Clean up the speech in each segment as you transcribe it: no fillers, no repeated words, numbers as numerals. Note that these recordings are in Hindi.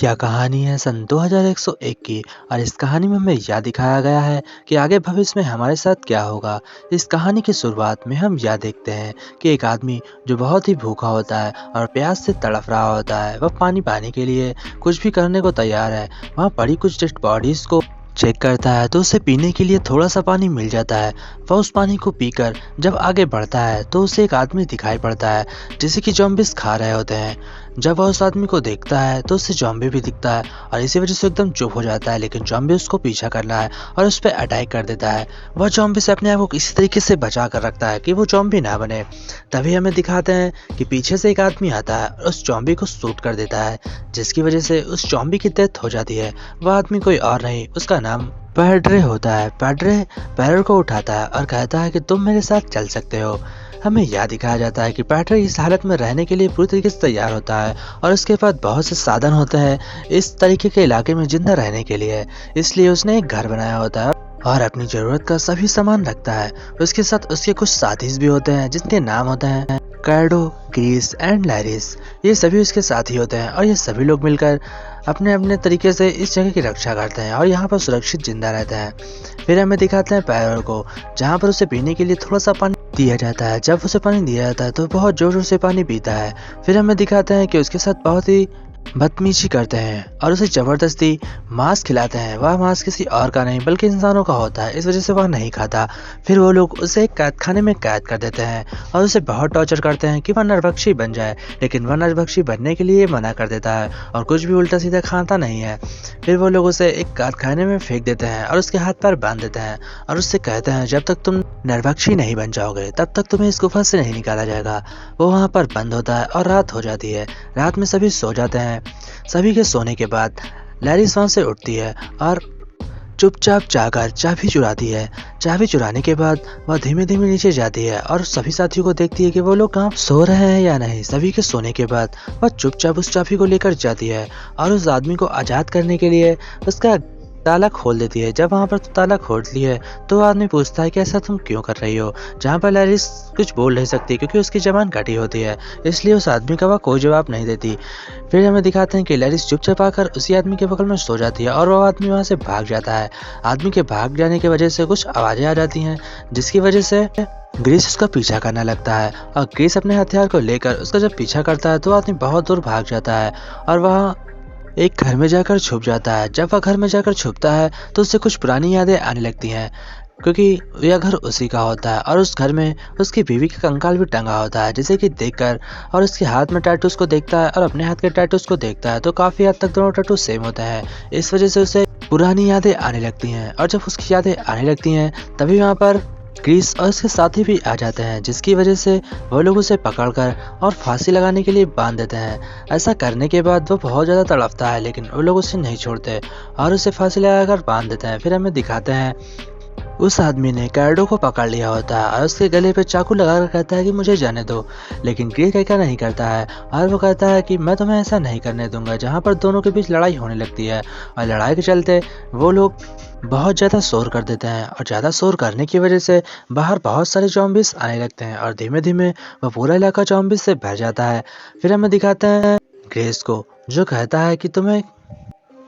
यह कहानी है सन 2101 की और इस कहानी में हमें यह दिखाया गया है कि आगे भविष्य में हमारे साथ क्या होगा। इस कहानी की शुरुआत में हम यह देखते हैं कि एक आदमी जो बहुत ही भूखा होता है और प्यास से तड़फ रहा होता है, वह पानी पाने के लिए कुछ भी करने को तैयार है। वहाँ पड़ी कुछ डेड बॉडीज को चेक करता है तो उसे पीने के लिए थोड़ा सा पानी मिल जाता है। वह उस पानी को पीकर जब आगे बढ़ता है तो उसे एक आदमी दिखाई पड़ता है जिसे कि ज़ॉम्बीज़ खा रहे होते हैं। जब वह उस आदमी को देखता है तो उसे ज़ॉम्बी भी दिखता है और इसी वजह से एकदम चुप हो जाता है, लेकिन ज़ॉम्बी उसको पीछा कर रहा है और उस पर अटैक कर देता है। वह ज़ॉम्बी से अपने आप को इसी तरीके से बचा कर रखता है कि वो ज़ॉम्बी ना बने। तभी हमें दिखाते हैं कि पीछे से एक आदमी आता है और उस ज़ॉम्बी को शूट कर देता है, जिसकी वजह से उस ज़ॉम्बी की डेथ हो जाती है। वह आदमी कोई और नहीं, उसका नाम पैड्रे होता है। पैड्रे पैरर को उठाता है और कहता है कि तुम मेरे साथ चल सकते हो। हमें यह दिखाया जाता है कि पैड्रे इस हालत में रहने के लिए पूरी तरीके से तैयार होता है और उसके पास बहुत से साधन होते हैं इस तरीके के इलाके में जिंदा रहने के लिए। इसलिए उसने एक घर बनाया होता है और अपनी जरूरत का सभी सामान रखता है। उसके साथ उसके कुछ साथी भी होते हैं जिनके नाम होते हैं कार्डो, क्रिस एंड लैरिस। ये सभी उसके साथी होते हैं और ये सभी लोग मिलकर अपने अपने तरीके से इस जगह की रक्षा करते हैं और यहाँ पर सुरक्षित जिंदा रहते हैं। फिर हमें दिखाते हैं पैरर को, जहाँ पर उसे पीने के लिए थोड़ा सा पानी दिया जाता है। जब उसे पानी दिया जाता है तो बहुत जोर जोर से पानी पीता है। फिर हमें दिखाते हैं कि उसके साथ बहुत ही बदतमीजी करते हैं और उसे जबरदस्ती मांस खिलाते हैं। वह मांस किसी और का नहीं बल्कि इंसानों का होता है, इस वजह से वह नहीं खाता। फिर वो लोग उसे एक कैद खाने में कैद कर देते हैं और उसे बहुत टॉर्चर करते हैं कि वह नरभक्षी बन जाए, लेकिन वह नरभक्षी बनने के लिए मना कर देता है और कुछ भी उल्टा सीधा खाता नहीं है। फिर वो लोग उसे एक कैद खाने में फेंक देते हैं और उसके हाथ पैर बांध देते हैं और उससे कहते हैं जब तक तुम नरभक्षी नहीं बन जाओगे तब तक तुम्हें इस गुफा से नहीं निकाला जाएगा। वो वहाँ पर बंद होता है और रात हो जाती है। रात में सभी सो जाते हैं। सभी के सोने के बाद लैरिस वहाँ से उठती है और चुपचाप जाकर चाबी चुराती है। चाबी चुराने के बाद वह धीमे धीमे नीचे जाती है और सभी साथियों को देखती है कि वो लोग कहाँ सो रहे हैं या नहीं। सभी के सोने के बाद वह चुपचाप उस चाबी को लेकर जाती है और उस आदमी को आज़ाद करने के लिए उसका ताला खोल देती है। जब वहाँ पर ताला खोलती है तो आदमी पूछता है कि ऐसा तुम क्यों कर रही हो, जहाँ पर लैरिस कुछ बोल नहीं सकती क्योंकि उसकी जबान कटी होती है, इसलिए उस आदमी का वह कोई जवाब नहीं देती। फिर हमें दिखाते हैं कि लैरिस चुपचाप आकर उसी आदमी के बगल में सो जाती है और वह आदमी वहाँ से भाग जाता है। आदमी के भाग जाने की वजह से कुछ आवाज़ें आ जाती हैं, जिसकी वजह से ग्रेस उसका पीछा करने लगता है और ग्रेस अपने हथियार को लेकर उसका जब पीछा करता है तो आदमी बहुत दूर भाग जाता है और वह एक घर में जाकर छुप जाता है। जब वह घर में जाकर छुपता है तो उससे कुछ पुरानी यादें आने लगती हैं, क्योंकि यह घर उसी का होता है और उस घर में उसकी बीवी का कंकाल भी टंगा होता है, जिसे कि देखकर और उसके हाथ में टैटूज को देखता है और अपने हाथ के टैटूज को देखता है तो काफ़ी हद तक दोनों टैटू सेम होते हैं। इस वजह से उसे पुरानी यादें आने लगती हैं और जब उसकी यादें आने लगती हैं तभी वहाँ पर क्रिस और उसके साथी भी आ जाते हैं, जिसकी वजह से वो लोग उसे पकड़कर और फांसी लगाने के लिए बांध देते हैं। ऐसा करने के बाद वो बहुत ज़्यादा तड़पता है, लेकिन वो लोग उसे नहीं छोड़ते और उसे फांसी लगाकर बांध देते हैं। फिर हमें दिखाते हैं उस आदमी ने कार्डो को पकड़ लिया होता है और उसके गले पे चाकू लगाकर कहता है कि मुझे जाने दो, लेकिन ग्रे क्या नहीं करता है और वो कहता है कि मैं तुम्हें ऐसा नहीं करने दूंगा। जहाँ पर दोनों के बीच लड़ाई होने लगती है और लड़ाई के चलते वो लोग बहुत ज़्यादा शोर कर देते हैं और ज़्यादा शोर करने की वजह से बाहर बहुत सारे ज़ॉम्बीज़ आने लगते हैं और धीमे धीमे वह पूरा इलाका ज़ॉम्बीज़ से भर जाता है। फिर हमें दिखाते हैं ग्रेस को, जो कहता है कि तुम्हें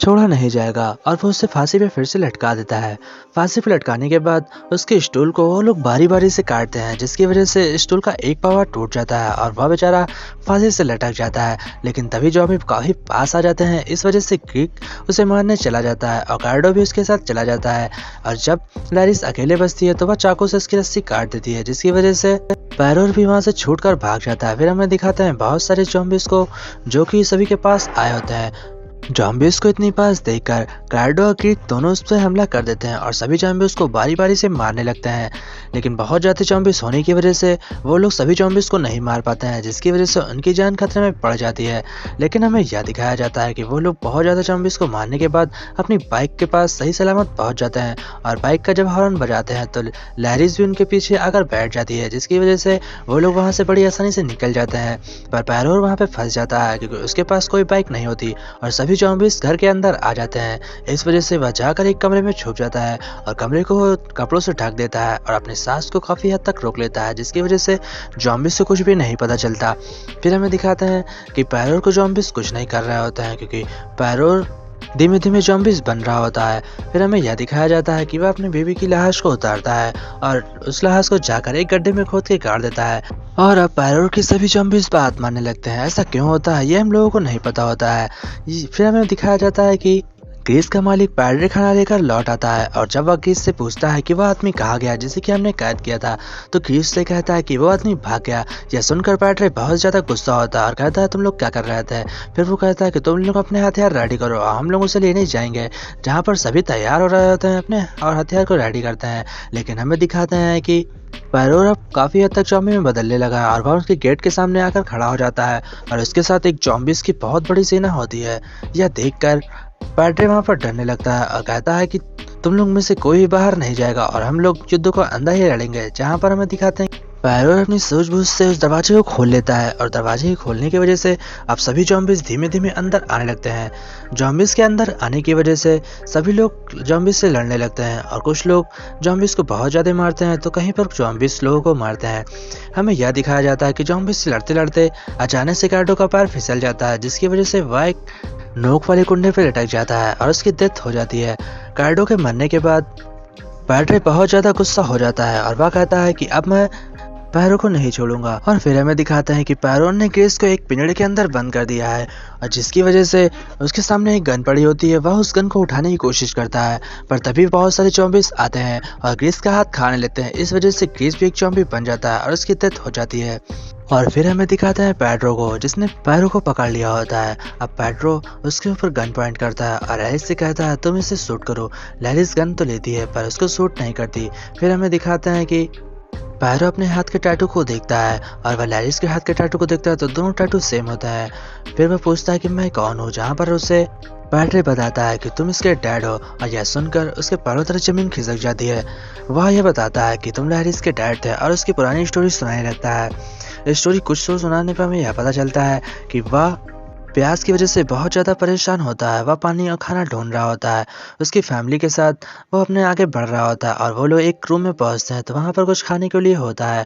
छोड़ा नहीं जाएगा और वो उसे फांसी पे फिर से लटका देता है। फांसी पे लटकाने के बाद उसके स्टूल को वो लोग बारी बारी से काटते हैं, जिसकी वजह से स्टूल का एक पावा टूट जाता है और वह बेचारा फांसी से लटक जाता है। लेकिन तभी ज़ॉम्बी काफ़ी पास आ जाते हैं, इस वजह से क्रिक उसे मारने चला जाता है और कार्डो भी उसके साथ चला जाता है और जब लैरिस अकेले बचती है तो वह चाकू से उसकी रस्सी काट देती है, जिसकी वजह से पैरोर भी वहाँ से छूट कर भाग जाता है। फिर हमें दिखाते हैं बहुत सारे ज़ॉम्बीज़ को जो कि सभी के पास आए होते हैं। ज़ॉम्बीज़ को इतनी पास देखकर कार्डो और क्रिक दोनों उस पर हमला कर देते हैं और सभी ज़ॉम्बीज़ को बारी बारी से मारने लगते हैं, लेकिन बहुत ज़्यादा ज़ॉम्बीज़ होने की वजह से वो लोग सभी ज़ॉम्बीज़ को नहीं मार पाते हैं, जिसकी वजह से उनकी जान खतरे में पड़ जाती है। लेकिन हमें यह दिखाया जाता है कि वो लोग बहुत ज़्यादा ज़ॉम्बीज़ को मारने के बाद अपनी बाइक के पास सही सलामत पहुँच जाते हैं और बाइक का जब हॉर्न बजाते हैं तो लैरिस भी उनके पीछे आकर बैठ जाती है, जिसकी वजह से वो लोग वहाँ से बड़ी आसानी से निकल जाते हैं। पर पैरोर वहाँ पर फंस जाता है क्योंकि उसके पास कोई बाइक नहीं होती और सभी सभी ज़ॉम्बीज़ घर के अंदर आ जाते हैं। इस वजह से वह जाकर एक कमरे में छुप जाता है और कमरे को कपड़ों से ढक देता है और अपनी सांस को काफ़ी हद तक रोक लेता है, जिसकी वजह से ज़ॉम्बीज़ को कुछ भी नहीं पता चलता। फिर हमें दिखाते हैं कि पैरोर को ज़ॉम्बीज़ कुछ नहीं कर रहे होते हैं, क्योंकि पैरोर धीमे-धीमे ज़ॉम्बीज़ बन रहा होता है। फिर हमें यह दिखाया जाता है कि वह अपनी बीवी की लाश को उतारता है और उस लाश को जाकर एक गड्ढे में खोद के गाड़ देता है और अब पैरोर की सभी ज़ॉम्बीज़ बात मानने लगते हैं। ऐसा क्यों होता है, ये हम लोगों को नहीं पता होता है। फिर हमें दिखाया जाता है कि ग्रीस का मालिक पैड्रे खाना लेकर लौट आता है और जब वह ग्रीस से पूछता है कि वह आदमी कहाँ गया जिसे कि हमने कैद किया था, तो ग्रीस से कहता है कि वो आदमी भाग गया। यह सुनकर पैड्रे बहुत ज़्यादा गुस्सा होता है और कहता है, तुम लोग क्या कर रहे थे? फिर वो कहता है कि तुम लोग अपने हथियार रेडी करो, हम लोग उसे लेने जाएंगे। जहाँ पर सभी तैयार हो रहे होते हैं अपने और हथियार को रेडी करते हैं, लेकिन हमें दिखाते हैं कि पैरोर अब काफ़ी हद तक ज़ॉम्बी में बदलने लगा है और वह उसके गेट के सामने आकर खड़ा हो जाता है और उसके साथ एक ज़ॉम्बीज़ की बहुत बड़ी सेना होती है। यह देखकर पैड्रे वहाँ पर डरने लगता है और कहता है कि तुम लोग में से कोई भी बाहर नहीं जाएगा और हम लोग युद्ध को अंदर ही लड़ेंगे। जहाँ पर हमें दिखाते हैं पैरोर अपनी सूझबूझ से उस दरवाजे को खोल लेता है और दरवाजे के खोलने की वजह से अब सभी ज़ॉम्बीज़ धीमे-धीमे अंदर आने लगते हैं। ज़ॉम्बीज़ के अंदर आने की वजह से सभी लोग ज़ॉम्बीज़ से लड़ने लगते हैं और कुछ लोग ज़ॉम्बीज़ को बहुत ज़्यादा मारते हैं, तो कहीं पर ज़ॉम्बीज़ लोगों को मारते हैं। हमें यह दिखाया जाता है कि ज़ॉम्बीज़ से लड़ते-लड़ते अचानक से कार्डो का पैर फिसल जाता है, जिसकी वजह से वह एक नोक वाले कुंडे पे लटक जाता है और उसकी डेथ हो जाती है। कार्डो के मरने के बाद पैड्रे बहुत ज़्यादा गुस्सा हो जाता है और वह कहता है कि अब मैं पैरों को नहीं छोड़ूंगा। और फिर हमें दिखाते हैं कि पैरों ने ग्रेस को एक पिंजड़े के अंदर बंद कर दिया है और जिसकी वजह से उसके सामने एक गन पड़ी होती है। वह उस गन को उठाने की कोशिश करता है, पर तभी बहुत सारे ज़ॉम्बीज़ आते हैं और ग्रेस का हाथ खाने लेते हैं। इस वजह से ग्रेस भी एक ज़ॉम्बी बन जाता है और उसकी डेथ हो जाती है। और फिर हमें दिखाते हैं पैड्रो को, जिसने पैरों को पकड़ लिया होता है। अब पैड्रो उसके ऊपर गन पॉइंट करता है और लैरिस से कहता है, तुम इसे शूट करो। लैरिस गन तो लेती है पर उसको शूट नहीं करती। फिर हमें दिखाते हैं कि पैरो अपने हाथ के टैटू को देखता है और वह लैरिस के हाथ के टैटू को देखता है, तो दोनों टैटू सेम होता है। फिर वह पूछता है कि मैं कौन हूँ, जहाँ पर उसे पैड्रे बताता है कि तुम इसके डैड हो और यह सुनकर उसके पैरों तरफ जमीन खिसक जाती है। वह यह बताता है कि तुम लैरिस के डैड थे और उसकी पुरानी स्टोरी सुनाने लगता है। स्टोरी कुछ तो सुनाने पर हमें यह पता चलता है कि वह प्यास की वजह से बहुत ज़्यादा परेशान होता है। वह पानी और खाना ढूंढ रहा होता है। उसकी फैमिली के साथ वो अपने आगे बढ़ रहा होता है और वो लोग एक रूम में पहुंचते हैं, तो वहाँ पर कुछ खाने के लिए होता है,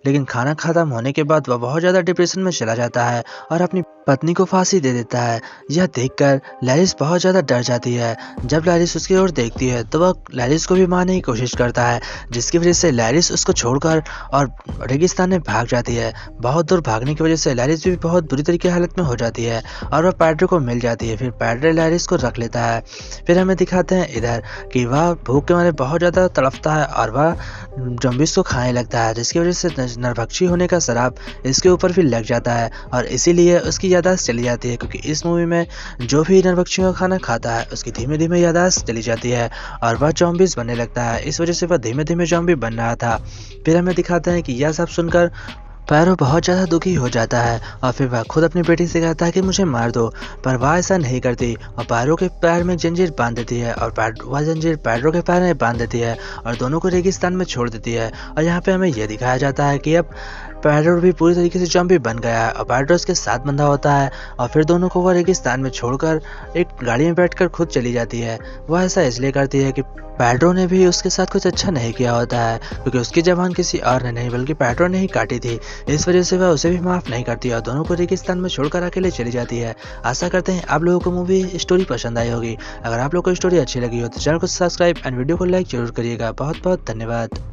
लेकिन खाना खत्म होने के बाद वह बहुत ज़्यादा डिप्रेशन में चला जाता है और अपनी पत्नी को फांसी दे देता है। यह देखकर लैरिस बहुत ज़्यादा डर जाती है। जब लैरिस उसकी ओर देखती है तो वह लैरिस को भी मारने की कोशिश करता है, जिसकी वजह से लैरिस उसको छोड़कर और रेगिस्तान में भाग जाती है। बहुत दूर भागने की वजह से लैरिस भी बहुत बुरी तरीके की हालत में हो जाती है और वह पैड्रे को मिल जाती है। फिर पैड्रे लैरिस को रख लेता है। फिर हमें दिखाते हैं इधर कि वह भूख के मारे बहुत ज़्यादा तड़पता है और वह ज़ॉम्बीज़ को खाने लगता है, जिसकी वजह से नरभक्षी होने का श्राप इसके ऊपर भी लग जाता है और इसीलिए उसकी याददाश्त चली जाती है, क्योंकि इस मूवी में जो भी नरभक्षियों का खाना खाता है उसकी धीमे धीमे याददाश्त चली जाती है और वह ज़ॉम्बीज़ बनने लगता है। इस वजह से वह धीमे धीमे ज़ॉम्बी बन रहा था। फिर हमें दिखाते हैं कि यह सब सुनकर पैरो बहुत ज़्यादा दुखी हो जाता है और फिर वह खुद अपनी बेटी से कहता है कि मुझे मार दो, पर वह ऐसा नहीं करती और पैरो के पैर में जंजीर बांध देती है और वह जंजीर पैरो के पैर में बांध देती है और दोनों को रेगिस्तान में छोड़ देती है। और यहाँ पे हमें यह दिखाया जाता है कि अब पैरो भी पूरी तरीके से ज़ॉम्बी बन गया है और पैरो उसके साथ बंधा होता है और फिर दोनों को वह रेगिस्तान में छोड़कर एक गाड़ी में बैठकर खुद चली जाती है। वह ऐसा इसलिए करती है कि पैड्रो ने भी उसके साथ कुछ अच्छा नहीं किया होता है, क्योंकि उसकी जबान किसी और ने नहीं बल्कि पैड्रो ने ही काटी थी। इस वजह से वह उसे भी माफ़ नहीं करती और दोनों को रेगिस्तान में छोड़कर अकेले चली जाती है। आशा करते हैं आप लोगों को मूवी स्टोरी पसंद आई होगी। अगर आप लोगों को स्टोरी अच्छी लगी हो तो चैनल को सब्सक्राइब एंड वीडियो को लाइक जरूर करिएगा। बहुत बहुत धन्यवाद।